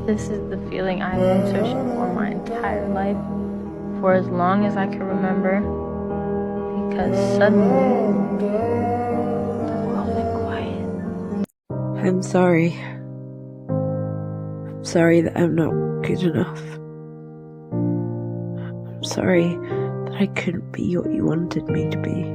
This is the feeling I've been searching for my entire life, for as long as I can remember, because suddenly, the world went quiet. I'm sorry. I'm sorry that I'm not good enough. I'm sorry that I couldn't be what you wanted me to be.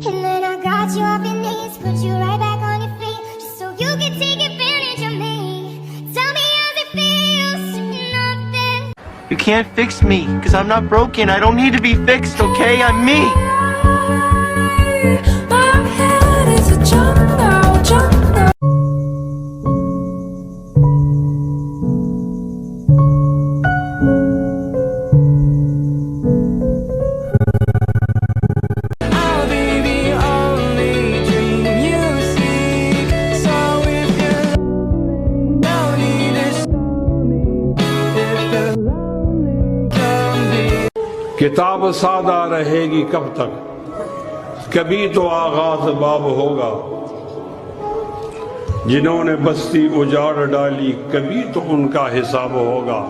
And then I got you off your knees, put you right back on your feet, just so you could take advantage of me. Tell me how it feels to nothing. You can't fix me, cause I'm not broken. I don't need to be fixed, okay? I'm me. My head is a jungle, jungle. I'll be the only dream you see. So if you're no need to show me. If you're lonely, come be. किताब सादा रहेगी कब तक, कभी तो आगाज बाब होगा। जिन्होंने बस्ती उजाड़ डाली, कभी तो उनका हिसाब होगा।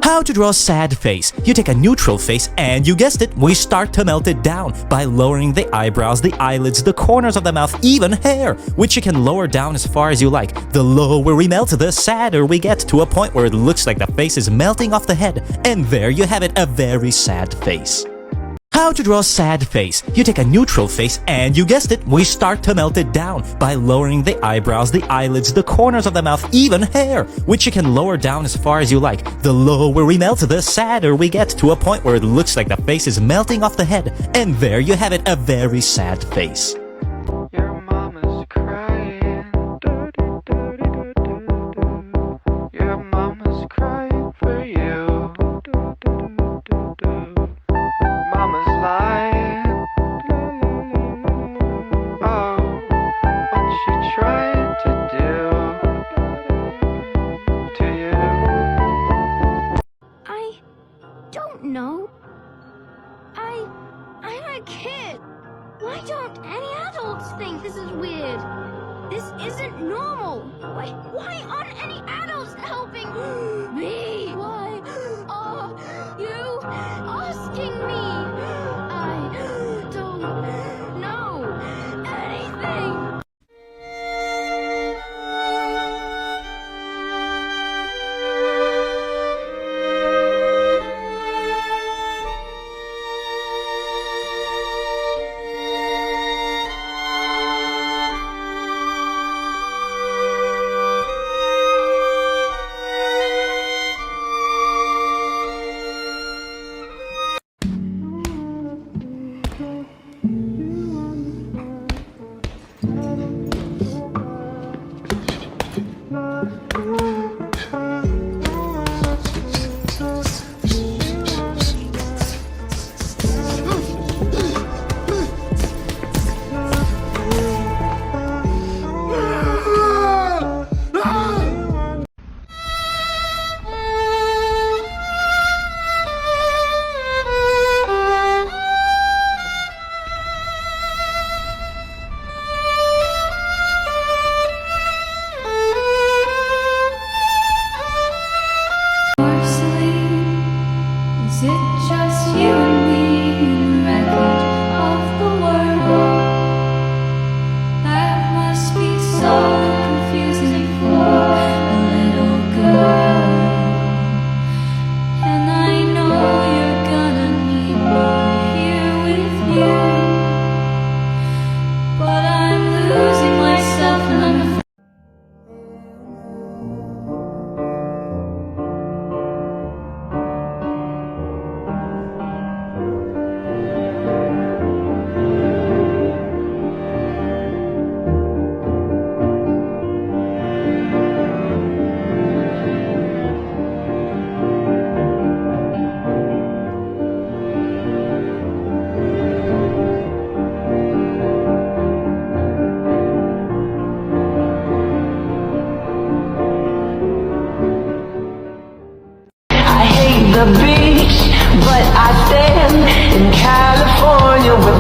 How to draw a sad face. You take a neutral face and you guessed it, we start to melt it down by lowering the eyebrows, the eyelids, the corners of the mouth, even hair, which you can lower down as far as you like. The lower we melt, the sadder we get, to a point where it looks like the face is melting off the head. And there you have it, a very sad face. How to draw a sad face. You take a neutral face and you guessed it, we start to melt it down by lowering the eyebrows, the eyelids, the corners of the mouth, even hair, which you can lower down as far as you like. The lower we melt, the sadder we get, to a point where it looks like the face is melting off the head. And there you have it, a very sad face. Your mama's crying. Your mama's crying for you. Mama's lying. Oh, what's she trying to do to you? I don't know. I'm a kid. Why don't any adults think this is weird? This isn't normal. Why aren't any adults helping me? Why are you asking me? I don't know anything.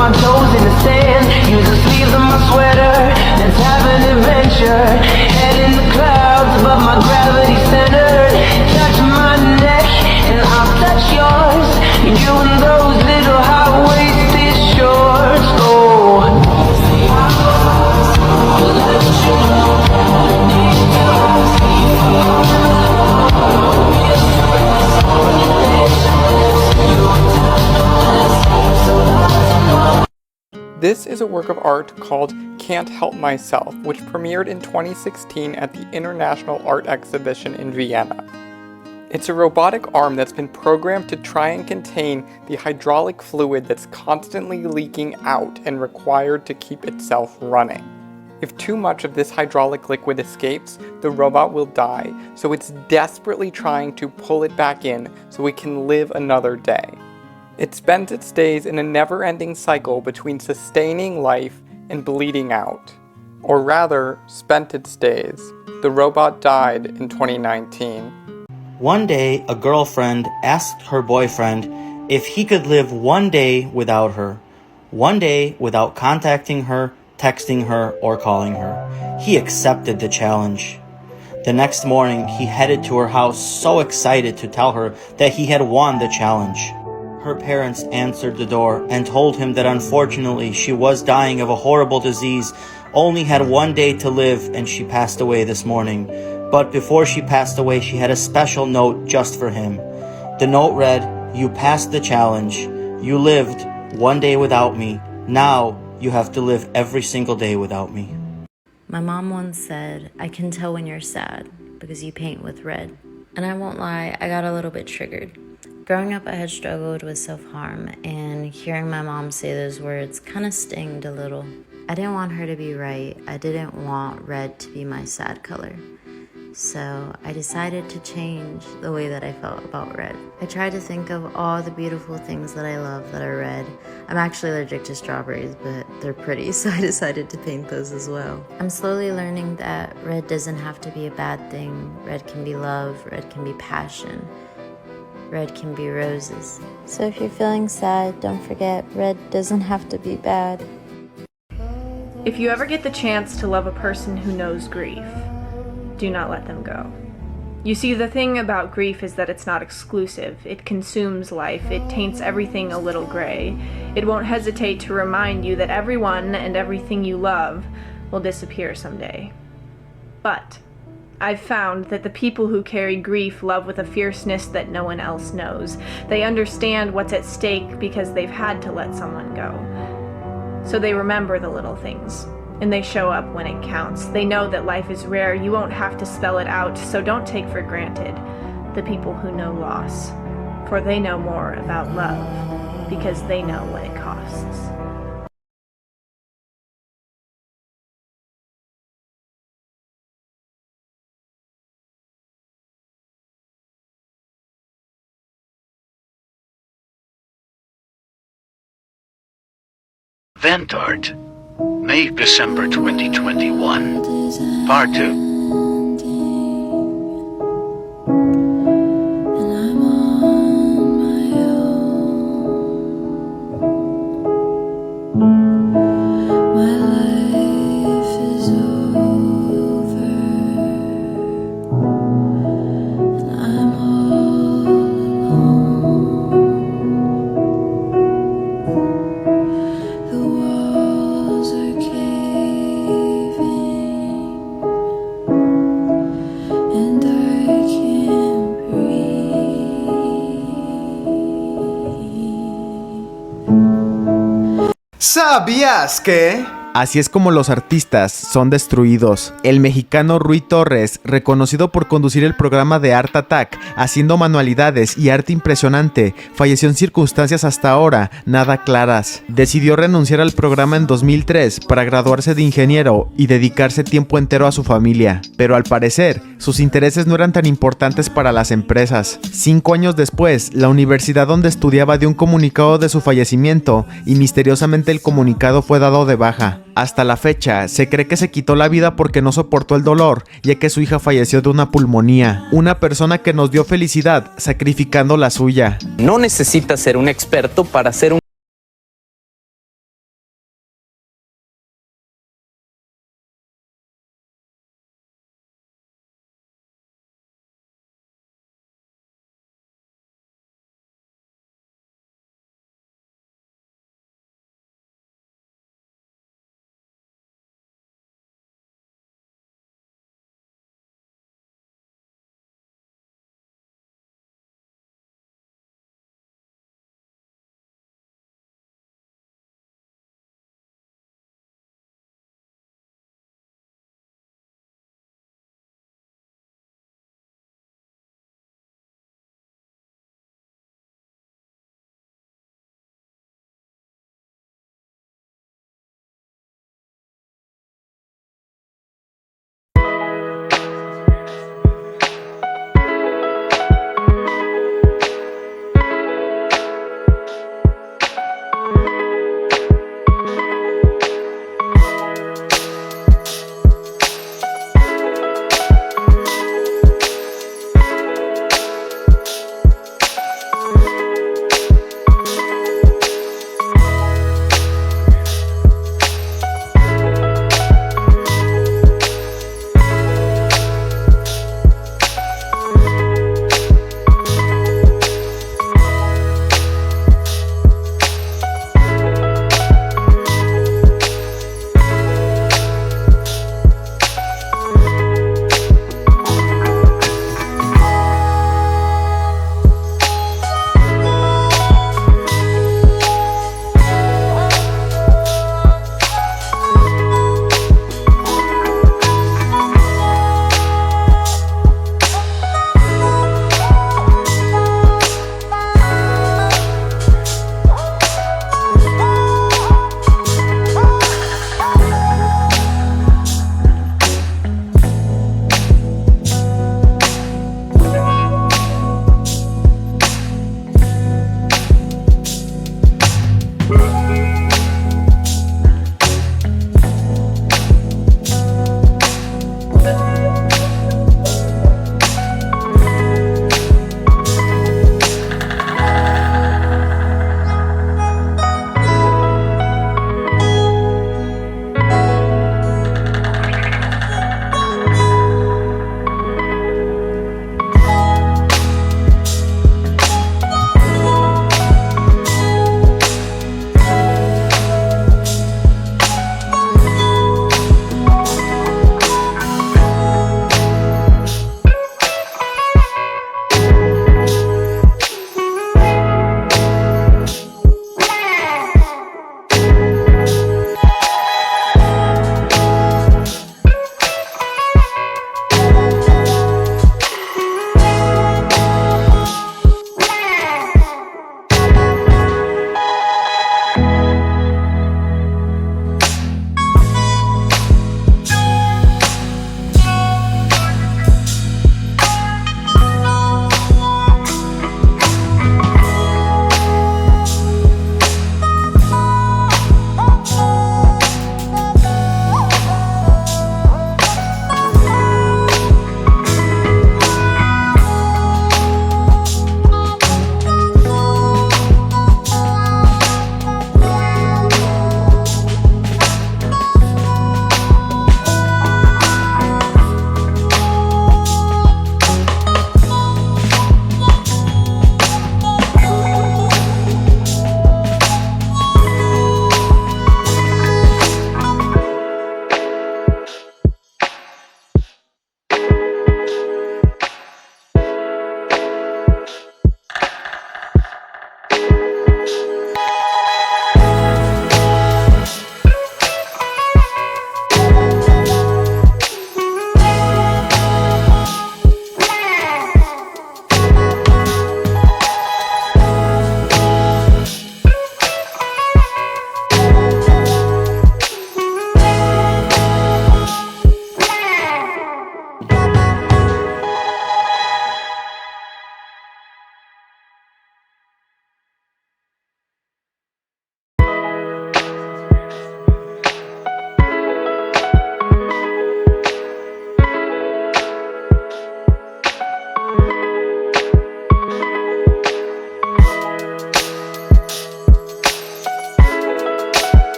my toes in the sand. Use the sleeves of my sweater. Let's have an adventure. Head in the clouds above my gravity centered. Touch my neck and I'll touch yours. You and those little high-waisted shorts. Oh. This is a work of art called Can't Help Myself, which premiered in 2016 at the International Art Exhibition in Vienna. It's a robotic arm that's been programmed to try and contain the hydraulic fluid that's constantly leaking out and required to keep itself running. If too much of this hydraulic liquid escapes, the robot will die, so it's desperately trying to pull it back in so it can live another day. It spends its days in a never-ending cycle between sustaining life and bleeding out. Or rather, spent its days. The robot died in 2019. One day, a girlfriend asked her boyfriend if he could live one day without her. One day without contacting her, texting her, or calling her. He accepted the challenge. The next morning, he headed to her house so excited to tell her that he had won the challenge. Her parents answered the door and told him that unfortunately she was dying of a horrible disease, only had one day to live, and she passed away this morning. But before she passed away, she had a special note just for him. The note read, "You passed the challenge. You lived one day without me. Now you have to live every single day without me." My mom once said, "I can tell when you're sad because you paint with red." And I won't lie, I got a little bit triggered. Growing up, I had struggled with self-harm, and hearing my mom say those words kind of stinged a little. I didn't want her to be right. I didn't want red to be my sad color. So I decided to change the way that I felt about red. I tried to think of all the beautiful things that I love that are red. I'm actually allergic to strawberries, but they're pretty, so I decided to paint those as well. I'm slowly learning that red doesn't have to be a bad thing. Red can be love, red can be passion. Red can be roses. So if you're feeling sad, don't forget, red doesn't have to be bad. If you ever get the chance to love a person who knows grief, do not let them go. You see, the thing about grief is that it's not exclusive. It consumes life. It taints everything a little gray. It won't hesitate to remind you that everyone and everything you love will disappear someday. But I've found that the people who carry grief love with a fierceness that no one else knows. They understand what's at stake because they've had to let someone go. So they remember the little things, and they show up when it counts. They know that life is rare. You won't have to spell it out, so don't take for granted the people who know loss, for they know more about love because they know what it costs. Vent Art, May-December 2021, Part 2. ¿Sabías que? Así es como los artistas son destruidos. El mexicano Rui Torres, reconocido por conducir el programa de Art Attack, haciendo manualidades y arte impresionante, falleció en circunstancias hasta ahora nada claras. Decidió renunciar al programa en 2003 para graduarse de ingeniero y dedicarse tiempo entero a su familia. Pero al parecer, sus intereses no eran tan importantes para las empresas. 5 años después, la universidad donde estudiaba dio un comunicado de su fallecimiento y misteriosamente el comunicado fue dado de baja. Hasta la fecha, se cree que se quitó la vida porque no soportó el dolor, ya que su hija falleció de una pulmonía. Una persona que nos dio felicidad, sacrificando la suya. No necesitas ser un experto para ser un